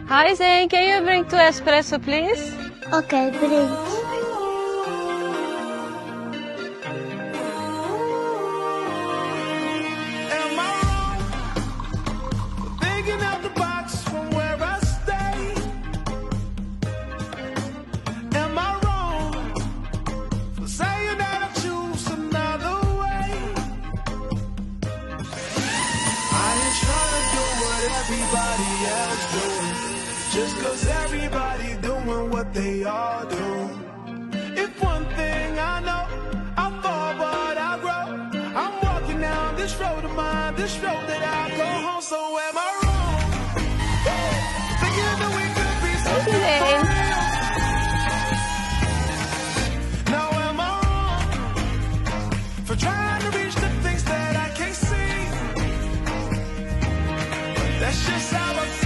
Hi Zane, can you bring 2 espresso please? Okay, bring. Am I wrong for thinking out the box from where I stay? Am I wrong for saying that I choose another way? I ain't trying to do what everybody else doing, just 'cause everybody doing what they all do. If one thing I know, I fall but I grow. I'm walking down this road of mine, this road that I go home. So am I wrong? Thinking that we could be something for real. Now am I wrong for trying to reach the things that I can't see? But that's just how I feel.